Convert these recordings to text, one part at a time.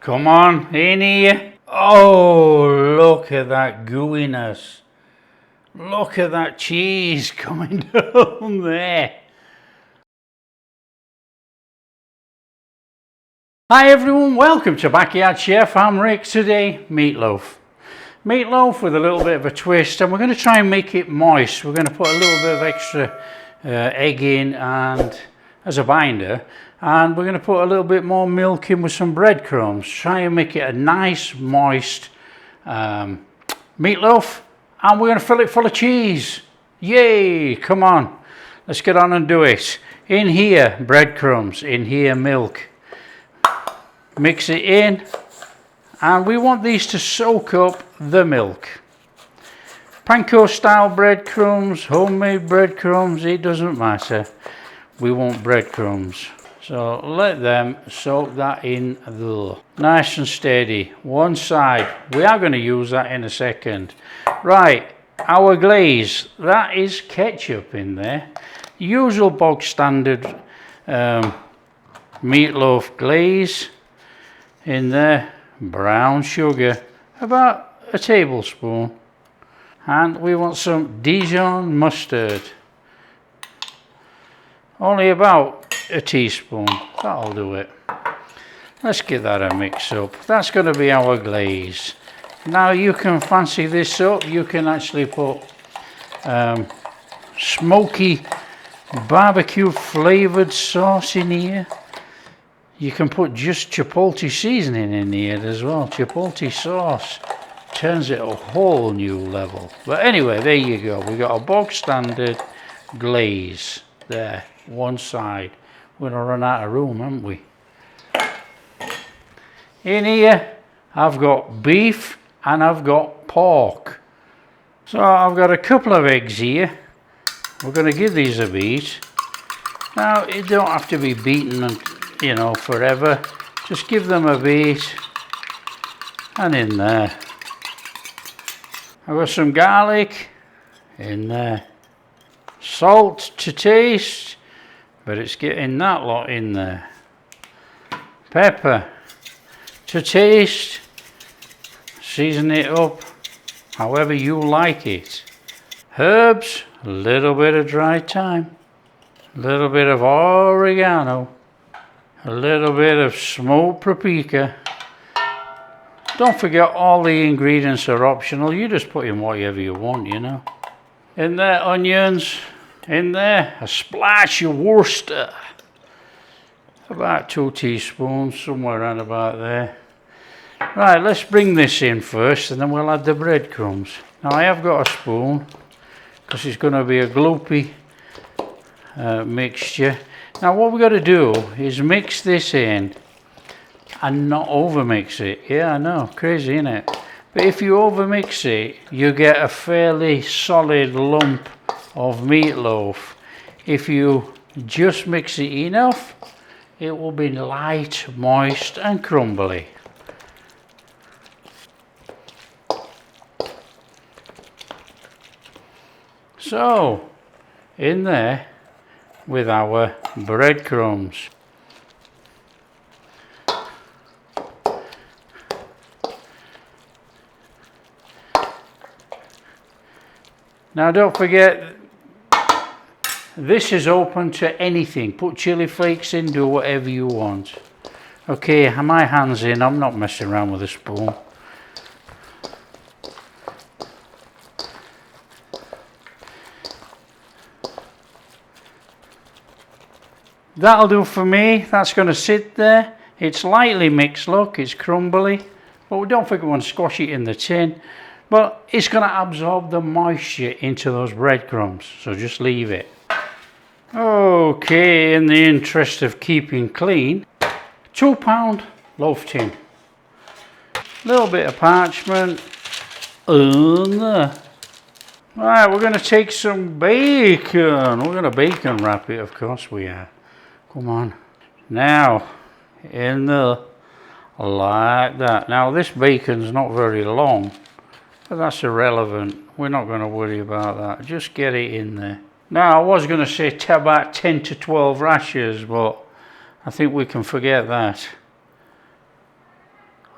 Come on, in here. Oh, look at that gooiness. Look at that cheese coming down there. Hi everyone, welcome to Backyard Chef. I'm Rick. Today, meatloaf. Meatloaf with a little bit of a twist, and we're going to try and make it moist. We're going to put a little bit of extra egg in and as a binder, and we're going to put a little bit more milk in with some breadcrumbs. Try and make it a nice moist meatloaf, and we're going to fill it full of cheese. Yay! Come on, let's get on and do it. In here, breadcrumbs. In here, milk. Mix it in, and we want these to soak up the milk. Panko style breadcrumbs, homemade breadcrumbs, it doesn't matter. We want breadcrumbs. So let them soak that in there. Nice and steady. One side. We are going to use that in a second. Right, our glaze. That is ketchup in there. Usual bog standard meatloaf glaze. In there, brown sugar, about a tablespoon. And we want some Dijon mustard. Only about a teaspoon. That'll do it. Let's get that a mix up. That's going to be our glaze. Now you can fancy this up. You can actually put smoky barbecue flavored sauce in here. You can put just chipotle seasoning in here as well. Chipotle sauce turns it a whole new level. But anyway, there you go. We got a bog standard glaze there, one side. We're gonna run out of room, haven't we? In here, I've got beef and I've got pork. So I've got a couple of eggs here. We're gonna give these a beat. Now, it don't have to be beaten and forever. Just give them a beat. And in there. I've got some garlic in there. Salt to taste, but it's getting that lot in there. Pepper to taste. Season it up however you like it. Herbs, a little bit of dry thyme, a little bit of oregano, a little bit of smoked paprika. Don't forget, all the ingredients are optional. You just put in whatever you want, In there, onions. In there, a splash of Worcester. About 2 teaspoons, somewhere around about there. Right, let's bring this in first, and then we'll add the breadcrumbs. Now, I have got a spoon, because it's going to be a gloopy mixture. Now what we've got to do is mix this in and not over mix it. Yeah, I know, crazy, isn't it? But if you over mix it, you get a fairly solid lump of meatloaf. If you just mix it enough, it will be light, moist and crumbly. So, in there with our breadcrumbs. Now don't forget, this is open to anything. Put chili flakes in, do whatever you want. Okay, my hand's in, I'm not messing around with a spoon. That'll do for me. That's going to sit there. It's lightly mixed, look, it's crumbly. But we don't think we want to squash it in the tin. But it's going to absorb the moisture into those breadcrumbs. So just leave it. Okay, in the interest of keeping clean, 2-pound loaf tin. A little bit of parchment. Right, we're going to take some bacon. We're going to bacon wrap it, of course we are. Come on. Now, in there, like that. Now, this bacon's not very long, but that's irrelevant. We're not going to worry about that. Just get it in there. Now, I was going to say about 10 to 12 rashers, but I think we can forget that.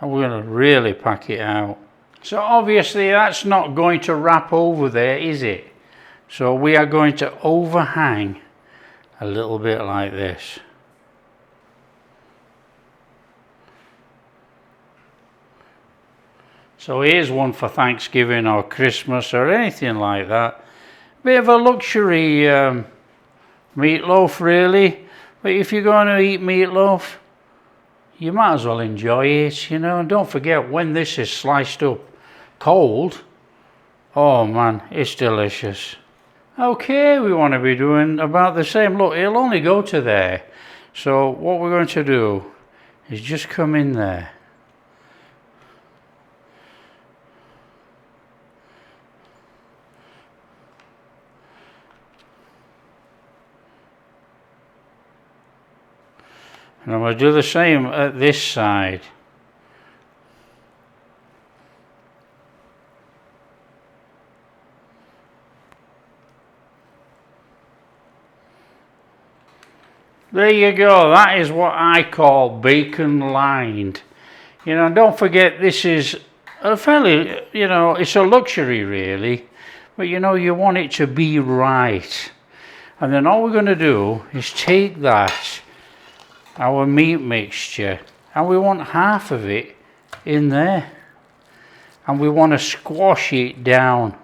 and we're going to really pack it out. So obviously that's not going to wrap over there, is it? So we are going to overhang a little bit like this. So here's one for Thanksgiving or Christmas or anything like that. Bit of a luxury meatloaf really, but if you're going to eat meatloaf, you might as well enjoy it, you know. And don't forget, when this is sliced up cold, oh man, it's delicious. Okay, we want to be doing about the same. Look, it'll only go to there. So what we're going to do is just come in there. And I'm going to do the same at this side. There you go, that is what I call bacon lined. You know, don't forget this is a fairly, you know, it's a luxury really, but you know, you want it to be right. And then all we're going to do is take that, our meat mixture, and we want half of it in there, and we want to squash it down.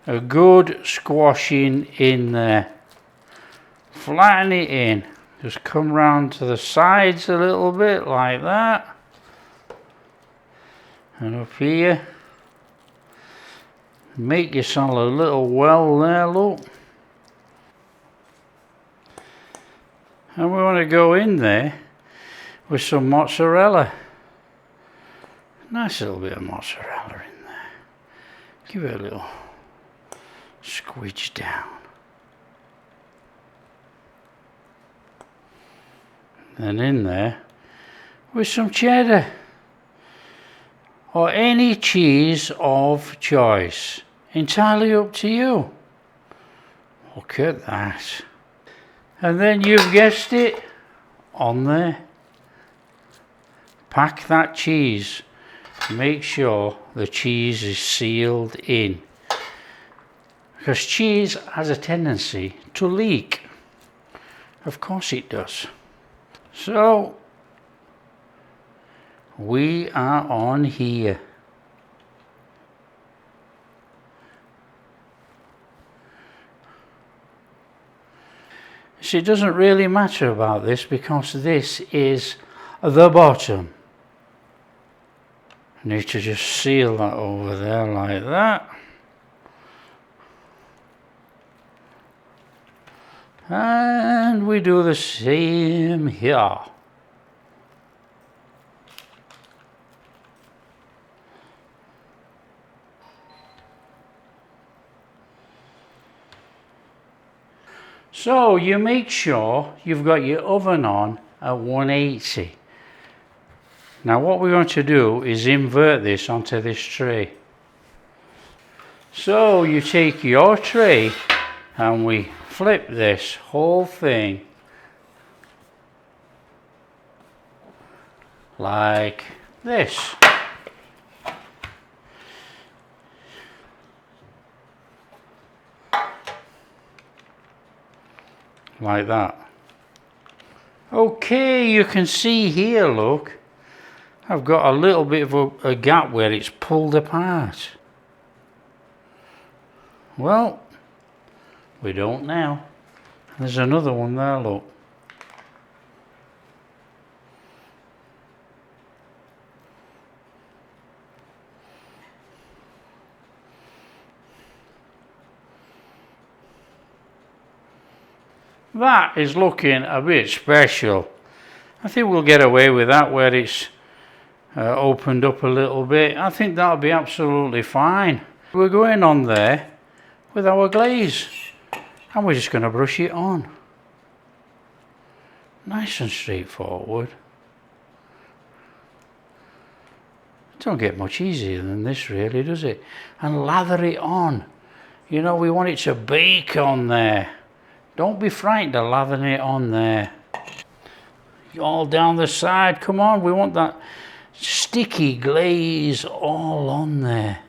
A good squashing in there. Flatten it in, just come round to the sides a little bit like that, and up here, make yourself a little well there, look. And we want to go in there with some mozzarella. Nice little bit of mozzarella in there. Give it a little squidge down. And in there with some cheddar or any cheese of choice. Entirely up to you. Look at that. And then you've guessed it, on there. Pack that cheese. Make sure the cheese is sealed in. Because cheese has a tendency to leak. Of course it does. So, we are on here. See, it doesn't really matter about this because this is the bottom. I need to just seal that over there like that. And we do the same here. So you make sure you've got your oven on at 180. Now what we're going to do is invert this onto this tray. So you take your tray and we flip this whole thing like this. Like that. Okay, you can see here, look, I've got a little bit of a gap where it's pulled apart. Well, we don't now. There's another one there, look. That is looking a bit special. I think we'll get away with that where it's opened up a little bit. I think that'll be absolutely fine. We're going on there with our glaze and we're just going to brush it on. Nice and straightforward. Don't get much easier than this really, does it? And lather it on. You know, we want it to bake on there. Don't be frightened of lathering it on there. all down the side. Come on, we want that sticky glaze all on there.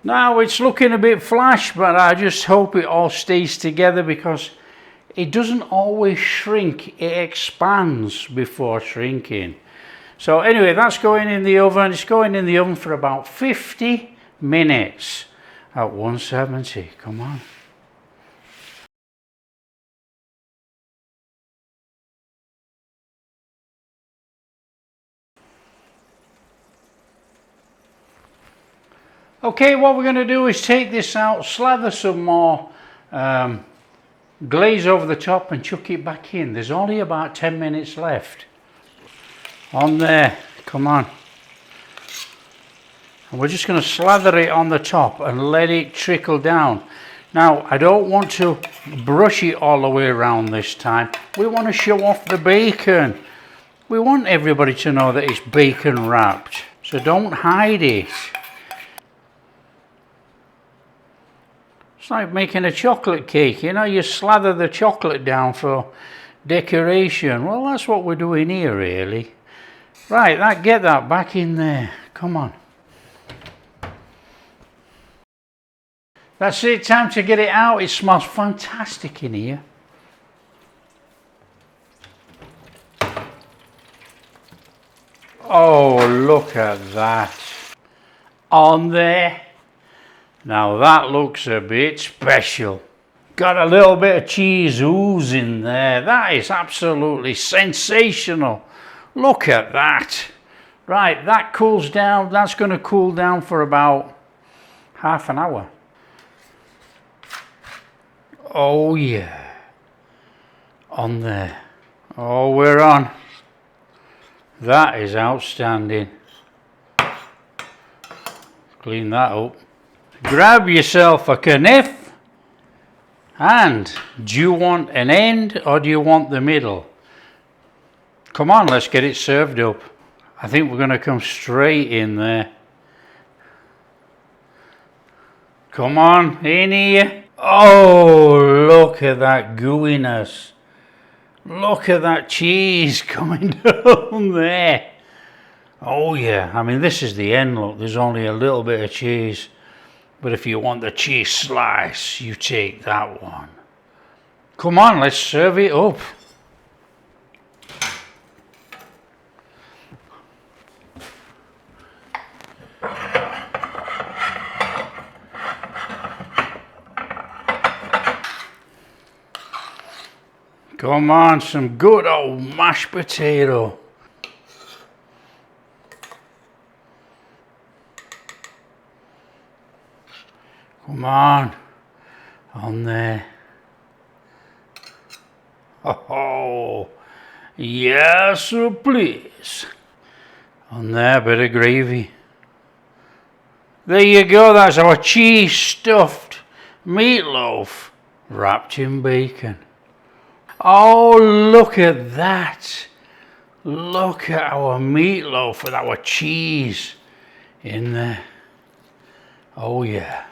Now it's looking a bit flash, but I just hope it all stays together because it doesn't always shrink, it expands before shrinking. So anyway, that's going in the oven. It's going in the oven for about 50 minutes at 170. Come on. Okay, what we're going to do is take this out, slather some more glaze over the top and chuck it back in. There's only about 10 minutes left. On there, come on. And we're just going to slather it on the top and let it trickle down. Now, I don't want to brush it all the way around this time. We want to show off the bacon. We want everybody to know that it's bacon wrapped. So don't hide it. It's like making a chocolate cake, you know, you slather the chocolate down for decoration. Well, that's what we're doing here, really. Right, get that back in there. Come on. That's it, time to get it out. It smells fantastic in here. Oh, look at that. On there. Now that looks a bit special. Got a little bit of cheese oozing there. That is absolutely sensational. Look at that. Right, that cools down. That's going to cool down for about half an hour. Oh yeah. On there. Oh, we're on. That is outstanding. Clean that up. Grab yourself a knife. And do you want an end or do you want the middle? Come on, let's get it served up. I think we're going to come straight in there. Come on, in here. Oh, look at that gooiness. Look at that cheese coming down there. Oh yeah, I mean this is the end, look, there's only a little bit of cheese. But if you want the cheese slice, you take that one. Come on, let's serve it up. Come on, some good old mashed potato. Come on there. Oh, yes, please. On there, bit of gravy. There you go, that's our cheese stuffed meatloaf wrapped in bacon. Oh, look at that. Look at our meatloaf with our cheese in there. Oh yeah.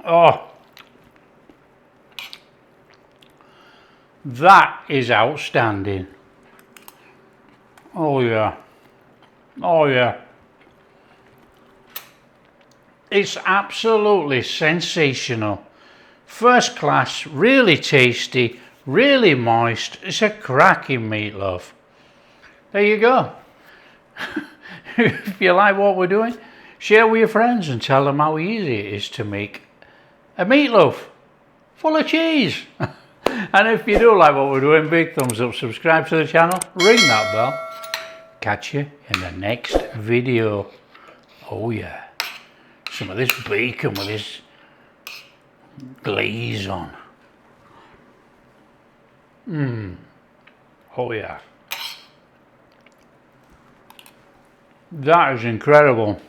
Oh, that is outstanding. Oh yeah. Oh yeah. It's absolutely sensational. First class, really tasty, really moist. It's a cracking meatloaf. There you go. If you like what we're doing, share with your friends and tell them how easy it is to make a meatloaf full of cheese. And if you do like what we're doing, big thumbs up, subscribe to the channel, ring that bell. Catch you in the next video. Oh yeah. Some of this bacon with this glaze on. Oh yeah. That is incredible.